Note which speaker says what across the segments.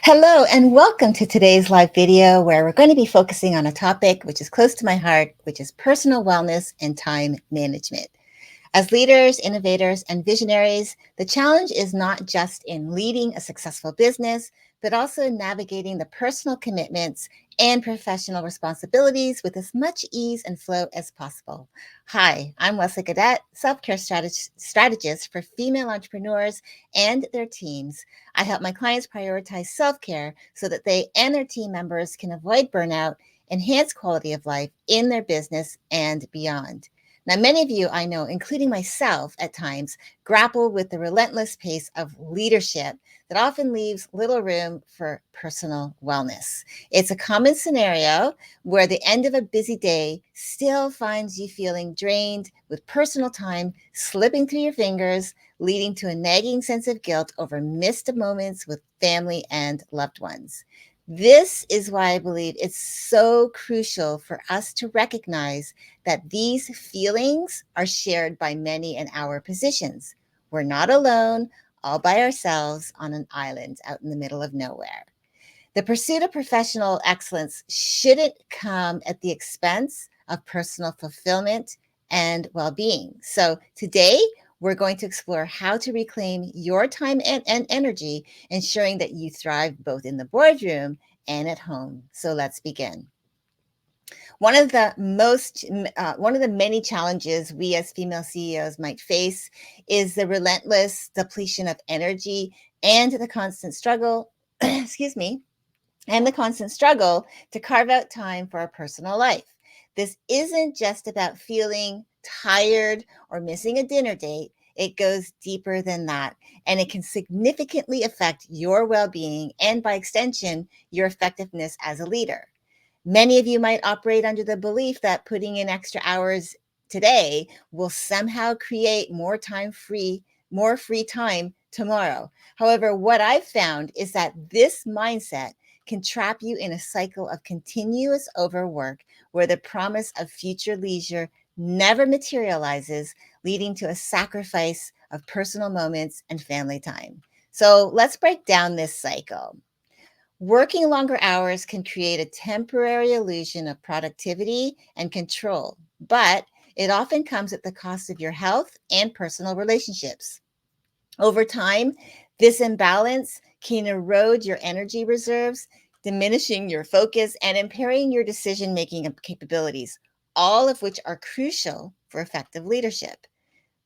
Speaker 1: Hello, and welcome to today's live video where we're going to be focusing on a topic which is close to my heart, which is personal wellness and time management. As leaders, innovators, and visionaries, the challenge is not just in leading a successful business, but also in navigating the personal commitments and professional responsibilities with as much ease and flow as possible. Hi, I'm Leslie Gadet, self-care strategist for female entrepreneurs and their teams. I help my clients prioritize self-care so that they and their team members can avoid burnout, enhance quality of life in their business and beyond. Now, many of you I know, including myself at times, grapple with the relentless pace of leadership that often leaves little room for personal wellness. It's a common scenario where the end of a busy day still finds you feeling drained, with personal time slipping through your fingers, leading to a nagging sense of guilt over missed moments with family and loved ones. This is why I believe it's so crucial for us to recognize that these feelings are shared by many in our positions. We're not alone, all by ourselves on an island out in the middle of nowhere. The pursuit of professional excellence shouldn't come at the expense of personal fulfillment and well-being. So today, we're going to explore how to reclaim your time and energy, ensuring that you thrive both in the boardroom and at home. So let's begin. One of the many challenges we as female CEOs might face is the relentless depletion of energy and the constant struggle, excuse me, and the constant struggle to carve out time for our personal life. This isn't just about feeling tired or missing a dinner date. It goes deeper than that, and it can significantly affect your well-being and, by extension, your effectiveness as a leader. Many of you might operate under the belief that putting in extra hours today will somehow create more free time tomorrow. However, what I've found is that this mindset can trap you in a cycle of continuous overwork where the promise of future leisure never materializes, leading to a sacrifice of personal moments and family time. So let's break down this cycle. Working longer hours can create a temporary illusion of productivity and control, but it often comes at the cost of your health and personal relationships. Over time, this imbalance can erode your energy reserves, diminishing your focus and impairing your decision-making capabilities, all of which are crucial for effective leadership.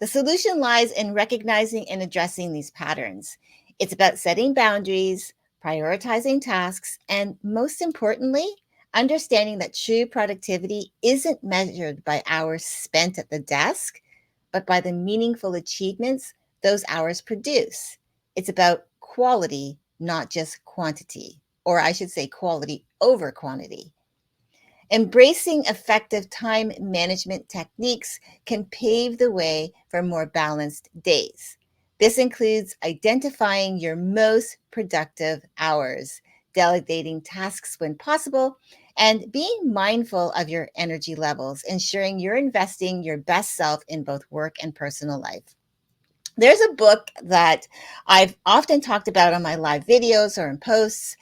Speaker 1: The solution lies in recognizing and addressing these patterns. It's about setting boundaries, prioritizing tasks, and most importantly, understanding that true productivity isn't measured by hours spent at the desk, but by the meaningful achievements those hours produce. It's about quality, not just quantity, or I should say quality over quantity. Embracing effective time management techniques can pave the way for more balanced days. This includes identifying your most productive hours, delegating tasks when possible, and being mindful of your energy levels, ensuring you're investing your best self in both work and personal life. There's a book that I've often talked about on my live videos or in posts,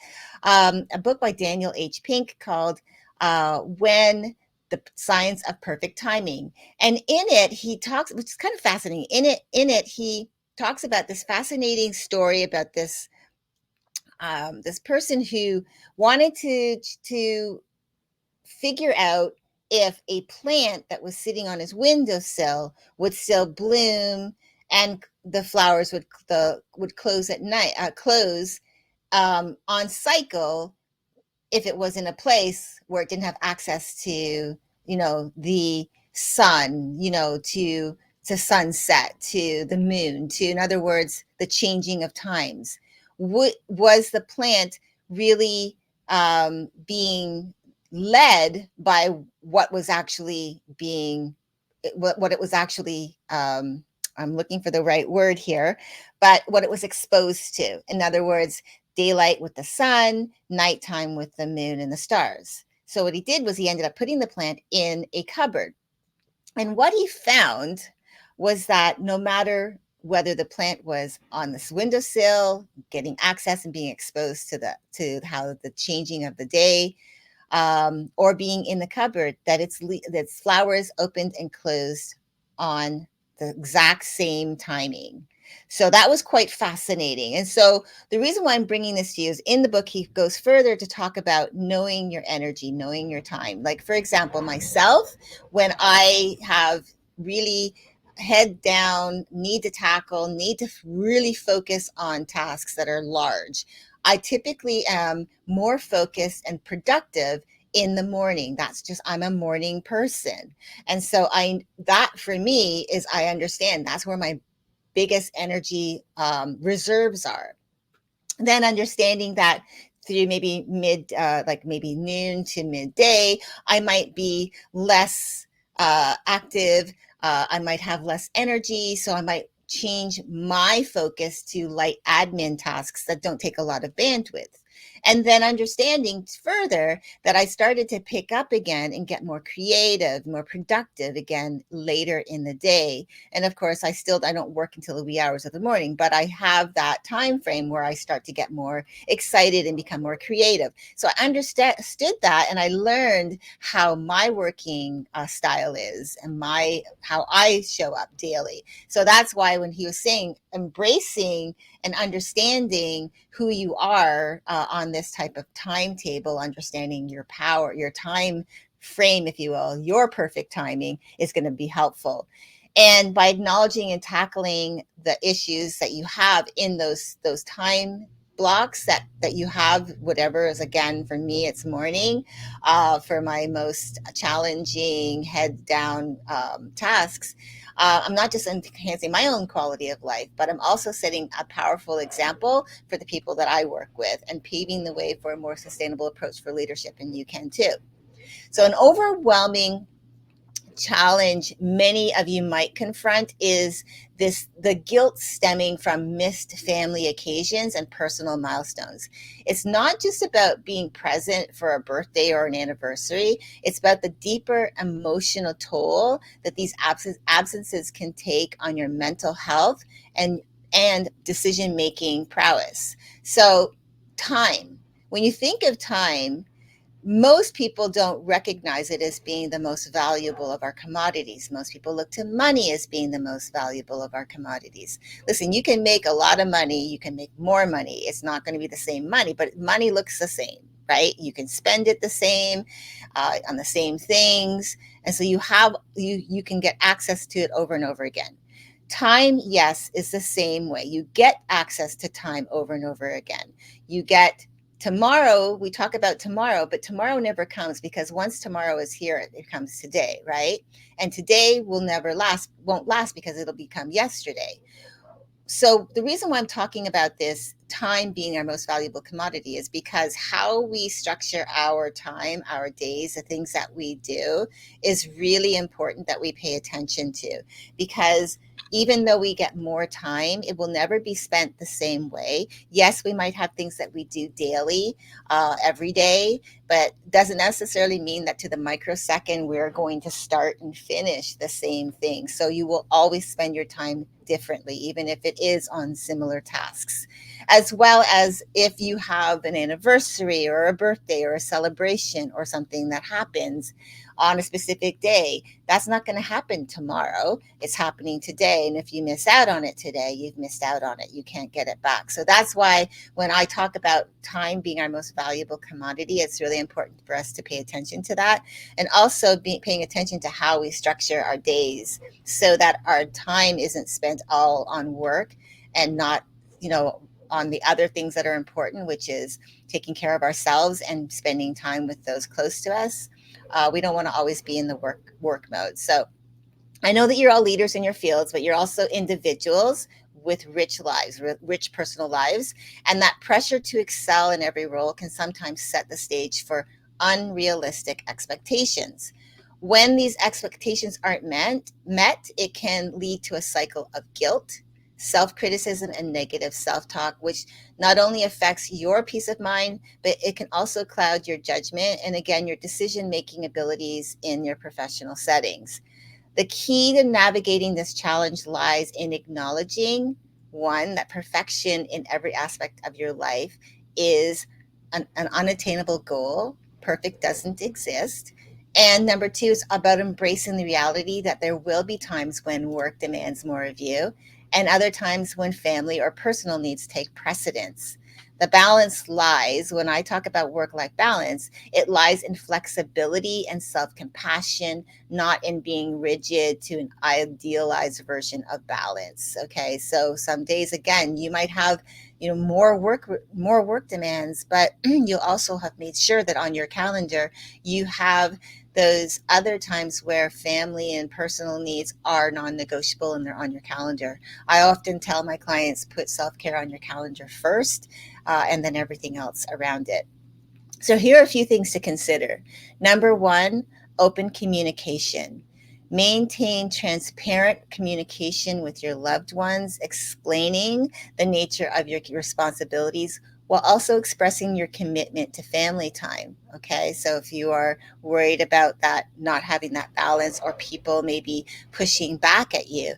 Speaker 1: a book by Daniel H. Pink called When the Science of Perfect Timing. And in it, he talks, which is kind of fascinating. In it, he talks about this fascinating story about this person who wanted to figure out if a plant that was sitting on his windowsill would still bloom and the flowers would close at night, close on cycle if it was in a place where it didn't have access to, the sun, to sunset, to the moon, to, in other words, the changing of times. Was the plant really being led by what was actually being, what it was actually, I'm looking for the right word here, but what it was exposed to? In other words, daylight with the sun, nighttime with the moon and the stars. So what he did was he ended up putting the plant in a cupboard. And what he found was that no matter whether the plant was on this windowsill, getting access and being exposed to to how the changing of the day, or being in the cupboard, that that's flowers opened and closed on the exact same timing. So that was quite fascinating. And so the reason why I'm bringing this to you is in the book, he goes further to talk about knowing your energy, knowing your time. Like, for example, myself, when I have really head down, need to tackle, need to really focus on tasks that are large, I typically am more focused and productive in the morning. That's just, I'm a morning person. And so that for me is, I understand that's where my biggest energy reserves are. Then understanding that through maybe like maybe noon to midday, I might be less active. I might have less energy. So I might change my focus to light admin tasks that don't take a lot of bandwidth. And then understanding further that I started to pick up again and get more creative, more productive again later in the day. And of course, I don't work until the wee hours of the morning, but I have that time frame where I start to get more excited and become more creative. So I understood that, and I learned how my working style is and how I show up daily. So that's why when he was saying embracing and understanding who you are on this type of timetable, understanding your power, your time frame, if you will, your perfect timing is going to be helpful. And by acknowledging and tackling the issues that you have in those time blocks that you have, whatever is, again, for me, it's morning. For my most challenging head down tasks, I'm not just enhancing my own quality of life, but I'm also setting a powerful example for the people that I work with and paving the way for a more sustainable approach for leadership. And you can too. So an overwhelming challenge many of you might confront is the guilt stemming from missed family occasions and personal milestones. It's not just about being present for a birthday or an anniversary. It's about the deeper emotional toll that these absences can take on your mental health and decision making prowess. So time, when you think of time, most people don't recognize it as being the most valuable of our commodities. Most people look to money as being the most valuable of our commodities. Listen, you can make a lot of money, you can make more money. It's not going to be the same money, but money looks the same, right? You can spend it the same on the same things. And so you can get access to it over and over again. Time, yes, is the same way. You get access to time over and over again. You get tomorrow. We talk about tomorrow, but tomorrow never comes, because once tomorrow is here, it comes today, right? And today won't last because it'll become yesterday. So the reason why I'm talking about this time being our most valuable commodity is because how we structure our time, our days, the things that we do is really important that we pay attention to. Because even though we get more time, it will never be spent the same way. Yes, we might have things that we do daily, every day, but doesn't necessarily mean that to the microsecond we're going to start and finish the same thing. So you will always spend your time differently, even if it is on similar tasks. As well as if you have an anniversary or a birthday or a celebration or something that happens on a specific day, that's not going to happen tomorrow. It's happening today. And if you miss out on it today, you've missed out on it. You can't get it back. So that's why when I talk about time being our most valuable commodity, it's really important for us to pay attention to that. And also paying attention to how we structure our days so that our time isn't spent all on work and not, on the other things that are important, which is taking care of ourselves and spending time with those close to us. We don't want to always be in the work mode. So I know that you're all leaders in your fields, but you're also individuals with rich lives, rich personal lives. And that pressure to excel in every role can sometimes set the stage for unrealistic expectations. When these expectations aren't met, it can lead to a cycle of guilt, self criticism, and negative self talk, which not only affects your peace of mind, but it can also cloud your judgment and, again, your decision making abilities in your professional settings. The key to navigating this challenge lies in acknowledging one, that perfection in every aspect of your life is an unattainable goal. Perfect doesn't exist. And number two is about embracing the reality that there will be times when work demands more of you and other times when family or personal needs take precedence. The balance lies, when I talk about work life balance, it lies in flexibility and self compassion, not in being rigid to an idealized version of balance. Okay, so some days again you might have more work demands, but you'll also have made sure that on your calendar you have those other times where family and personal needs are non-negotiable and they're on your calendar. I often tell my clients, put self-care on your calendar first, and then everything else around it. So here are a few things to consider. Number one, open communication. Maintain transparent communication with your loved ones, explaining the nature of your responsibilities while also expressing your commitment to family time. Okay, so if you are worried about that, not having that balance, or people maybe pushing back at you,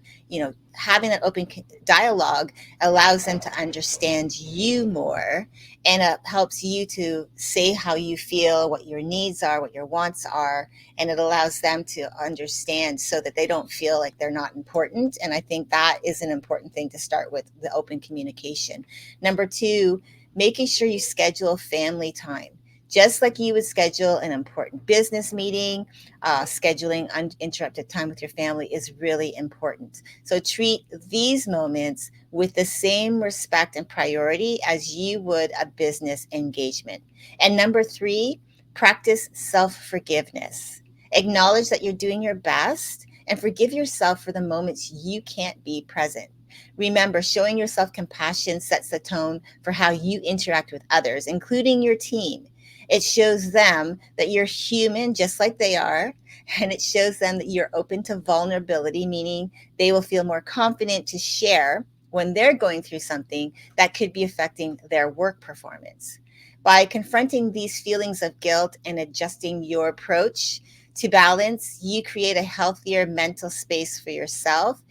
Speaker 1: having that open dialogue allows them to understand you more, and it helps you to say how you feel, what your needs are, what your wants are, and it allows them to understand so that they don't feel like they're not important. And I think that is an important thing to start with, the open communication. Number two, making sure you schedule family time. Just like you would schedule an important business meeting, scheduling uninterrupted time with your family is really important. So treat these moments with the same respect and priority as you would a business engagement. And number three, practice self forgiveness. Acknowledge that you're doing your best and forgive yourself for the moments you can't be present. Remember, showing yourself compassion sets the tone for how you interact with others, including your team. It shows them that you're human just like they are, and it shows them that you're open to vulnerability, meaning they will feel more confident to share when they're going through something that could be affecting their work performance. By confronting these feelings of guilt and adjusting your approach to balance, you create a healthier mental space for yourself,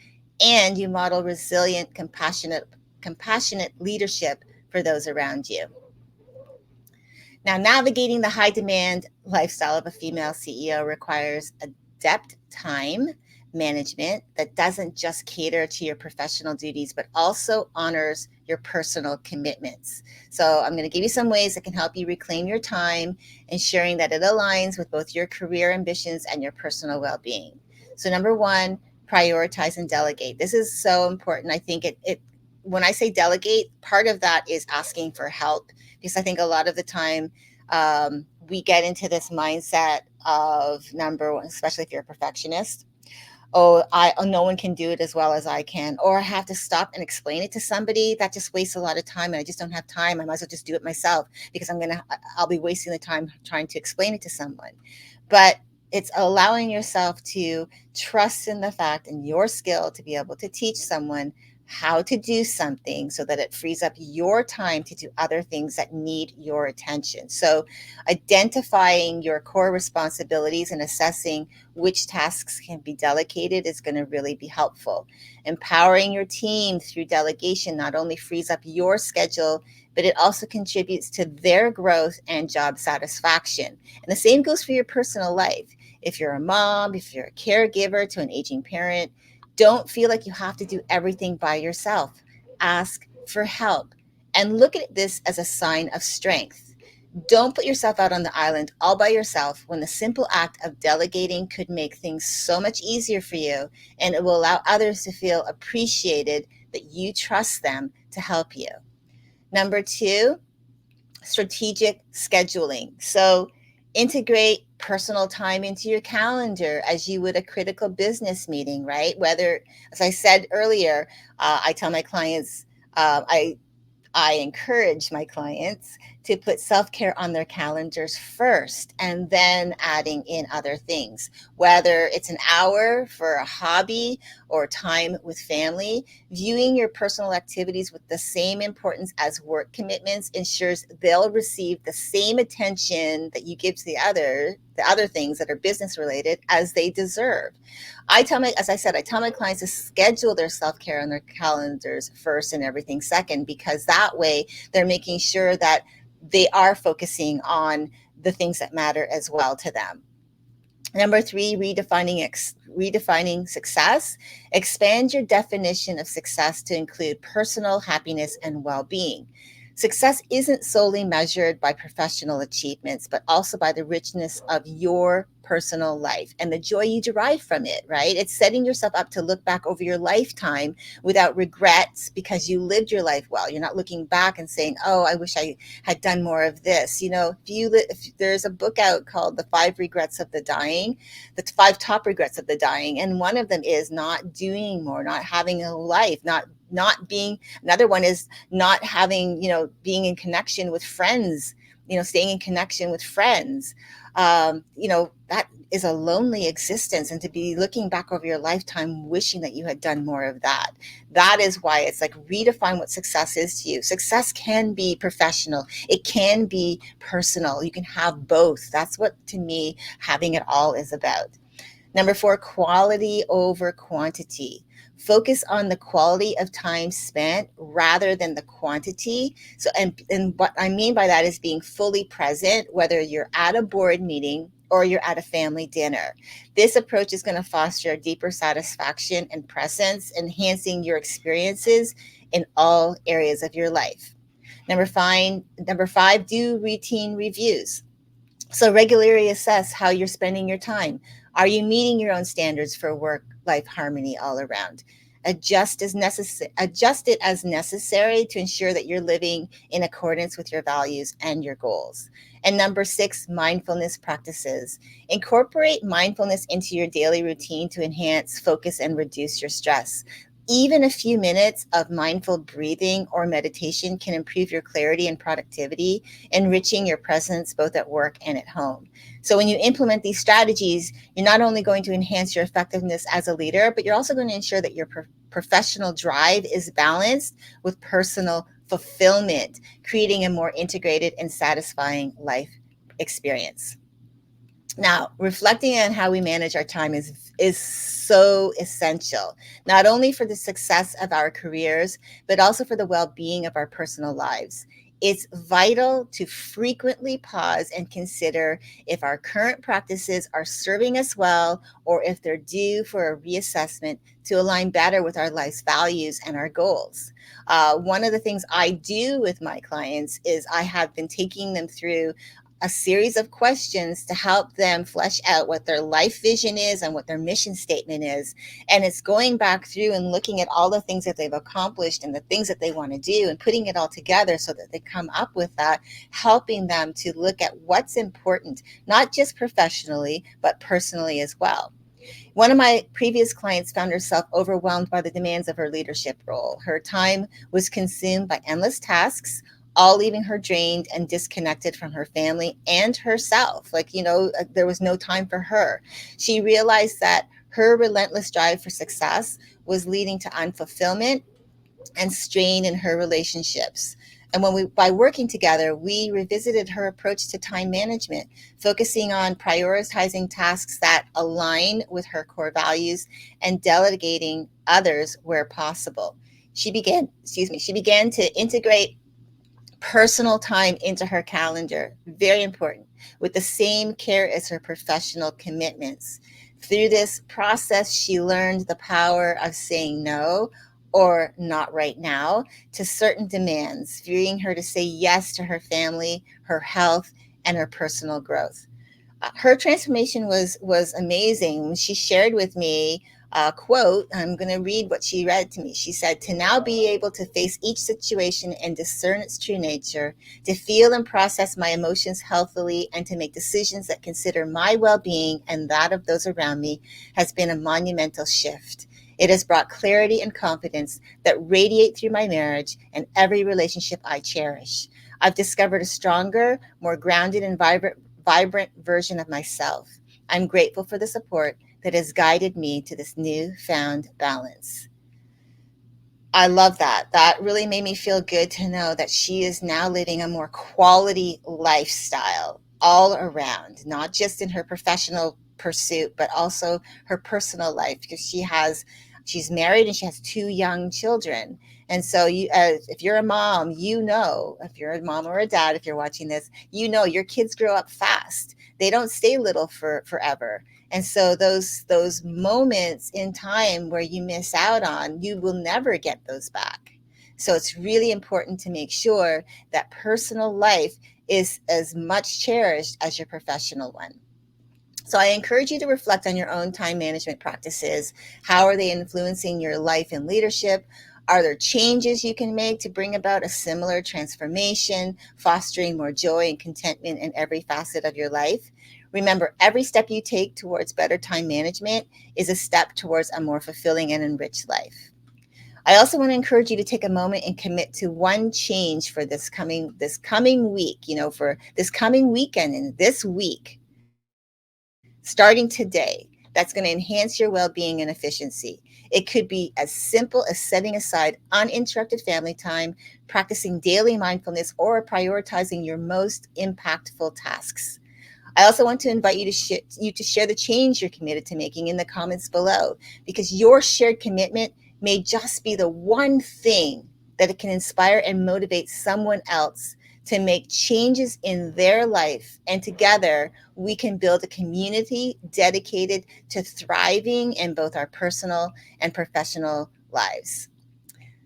Speaker 1: and you model resilient, compassionate leadership for those around you. Now, navigating the high demand lifestyle of a female CEO requires adept time management that doesn't just cater to your professional duties, but also honors your personal commitments. So, I'm going to give you some ways that can help you reclaim your time, ensuring that it aligns with both your career ambitions and your personal well being. So, number one, prioritize and delegate. This is so important. I think it when I say delegate, part of that is asking for help, because I think a lot of the time we get into this mindset of, number one, especially if you're a perfectionist. No one can do it as well as I can, or I have to stop and explain it to somebody. That just wastes a lot of time, and I just don't have time. I might as well just do it myself, because I'll be wasting the time trying to explain it to someone. But it's allowing yourself to trust in the fact and your skill to be able to teach someone how to do something so that it frees up your time to do other things that need your attention. So, identifying your core responsibilities and assessing which tasks can be delegated is going to really be helpful. Empowering your team through delegation not only frees up your schedule, but it also contributes to their growth and job satisfaction. And the same goes for your personal life. If you're a mom, if you're a caregiver to an aging parent, don't feel like you have to do everything by yourself. Ask for help and look at this as a sign of strength. Don't put yourself out on the island all by yourself, when the simple act of delegating could make things so much easier for you, and it will allow others to feel appreciated that you trust them to help you. Number two, strategic scheduling. So, integrate personal time into your calendar as you would a critical business meeting, right? Whether, as I said earlier, I tell my clients, I encourage my clients to put self care on their calendars first and then adding in other things, whether it's an hour for a hobby or time with family. Viewing your personal activities with the same importance as work commitments ensures they'll receive the same attention that you give to the other things that are business related as they deserve. As I said, I tell my clients to schedule their self-care on their calendars first and everything second, because that way they're making sure that they are focusing on the things that matter as well to them. Number three, redefining success. Expand your definition of success to include personal happiness and well-being. Success isn't solely measured by professional achievements, but also by the richness of your personal life and the joy you derive from it, right? It's setting yourself up to look back over your lifetime without regrets because you lived your life well. You're not looking back and saying, oh, I wish I had done more of this. If there's a book out called The Five Regrets of the Dying, the five top regrets of the dying, and one of them is not doing more, not having a life, not being. Another one is not having, being in connection with friends, staying in connection with friends. That is a lonely existence, and to be looking back over your lifetime wishing that you had done more of that. That is why it's like, redefine what success is to you. Success can be professional, it can be personal, you can have both. That's what, to me, having it all is about. Number four, quality over quantity. Focus on the quality of time spent rather than the quantity. So, and what I mean by that is being fully present, whether you're at a board meeting or you're at a family dinner. This approach is going to foster a deeper satisfaction and presence, enhancing your experiences in all areas of your life. Number five, do routine reviews. So regularly assess how you're spending your time. Are you meeting your own standards for work-life harmony all around? Adjust it as necessary to ensure that you're living in accordance with your values and your goals. And number six, mindfulness practices. Incorporate mindfulness into your daily routine to enhance focus and reduce your stress. Even a few minutes of mindful breathing or meditation can improve your clarity and productivity, enriching your presence both at work and at home. So when you implement these strategies, you're not only going to enhance your effectiveness as a leader, but you're also going to ensure that your professional drive is balanced with personal fulfillment, creating a more integrated and satisfying life experience. Now, reflecting on how we manage our time is so essential, not only for the success of our careers, but also for the well-being of our personal lives. It's vital to frequently pause and consider if our current practices are serving us well, or if they're due for a reassessment to align better with our life's values and our goals. One of the things I do with my clients is I have been taking them through a series of questions to help them flesh out what their life vision is and what their mission statement is. And it's going back through and looking at all the things that they've accomplished and the things that they want to do and putting it all together so that they come up with that, helping them to look at what's important, not just professionally, but personally as well. One of my previous clients found herself overwhelmed by the demands of her leadership role. Her time was consumed by endless tasks, all leaving her drained and disconnected from her family and herself. There was no time for her. She realized that her relentless drive for success was leading to unfulfillment and strain in her relationships. And by working together, we revisited her approach to time management, focusing on prioritizing tasks that align with her core values and delegating others where possible. She began to integrate personal time into her calendar, very important, with the same care as her professional commitments. Through this process, she learned the power of saying no, or not right now, to certain demands, freeing her to say yes to her family, her health, and her personal growth. Her transformation was amazing. When she shared with me a quote, I'm going to read what she read to me. She said, "To now be able to face each situation and discern its true nature, to feel and process my emotions healthily, and to make decisions that consider my well-being and that of those around me has been a monumental shift. It has brought clarity and confidence that radiate through my marriage and every relationship I cherish. I've discovered a stronger, more grounded and vibrant version of myself. I'm grateful for the support that has guided me to this newfound balance." I love that. That really made me feel good to know that she is now living a more quality lifestyle. all around, not just in her professional pursuit, but also her personal life, because she's married and she has two young children. And so if you're a mom, if you're a mom or a dad, if you're watching this, your kids grow up fast. They don't stay little for forever. And so those moments in time where you miss out on, you will never get those back. So it's really important to make sure that personal life is as much cherished as your professional one. So I encourage you to reflect on your own time management practices. How are they influencing your life and leadership? Are there changes you can make to bring about a similar transformation, fostering more joy and contentment in every facet of your life? Remember, every step you take towards better time management is a step towards a more fulfilling and enriched life. I also want to encourage you to take a moment and commit to one change for this coming week, for this coming weekend and this week, starting today, that's going to enhance your well-being and efficiency. It could be as simple as setting aside uninterrupted family time, practicing daily mindfulness, or prioritizing your most impactful tasks. I also want to invite you to share the change you're committed to making in the comments below, because your shared commitment may just be the one thing that it can inspire and motivate someone else to make changes in their life. And together, we can build a community dedicated to thriving in both our personal and professional lives.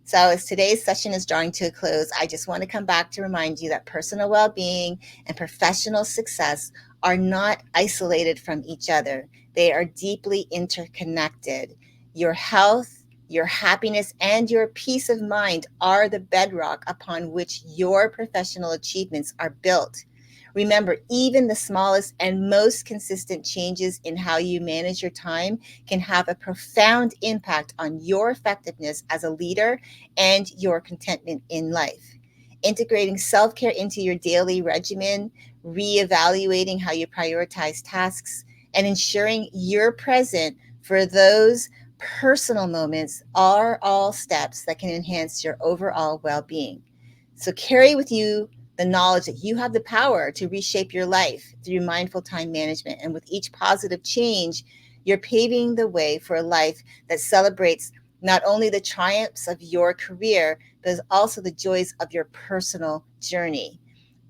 Speaker 1: So, as today's session is drawing to a close, I just want to come back to remind you that personal well being and professional success are not isolated from each other. They are deeply interconnected. Your health, your happiness, and your peace of mind are the bedrock upon which your professional achievements are built. Remember, even the smallest and most consistent changes in how you manage your time can have a profound impact on your effectiveness as a leader and your contentment in life. Integrating self care into your daily regimen, reevaluating how you prioritize tasks, and ensuring you're present for those personal moments are all steps that can enhance your overall well being. So carry with you the knowledge that you have the power to reshape your life through mindful time management. And with each positive change, you're paving the way for a life that celebrates not only the triumphs of your career, but also the joys of your personal journey.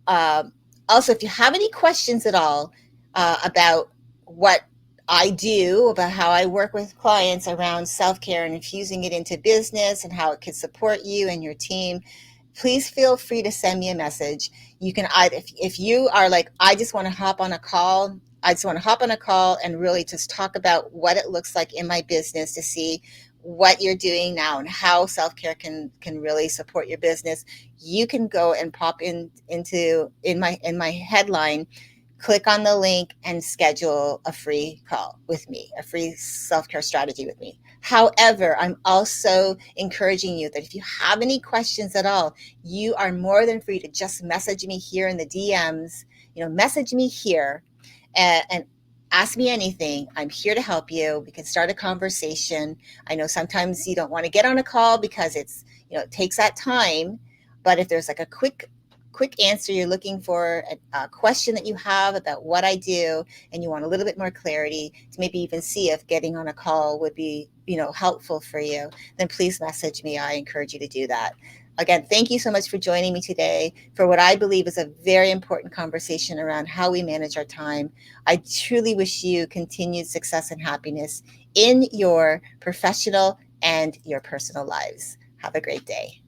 Speaker 1: Um, Also, if you have any questions at all about what I do, about how I work with clients around self care and infusing it into business and how it could support you and your team, please feel free to send me a message. You can either, if you are like, I just want to hop on a call, I just want to hop on a call and really just talk about what it looks like in my business to see what you're doing now and how self-care can really support your business. You can go and pop in my headline, click on the link and schedule a free call with me, a free self-care strategy with me. However, I'm also encouraging you that if you have any questions at all, you are more than free to just message me here in the DMs. Message me here and ask me anything. I'm here to help you. We can start a conversation. I know sometimes you don't want to get on a call because it takes that time. But if there's like a quick answer you're looking for, a question that you have about what I do, and you want a little bit more clarity to maybe even see if getting on a call would be, helpful for you, then please message me. I encourage you to do that. Again, thank you so much for joining me today for what I believe is a very important conversation around how we manage our time. I truly wish you continued success and happiness in your professional and your personal lives. Have a great day.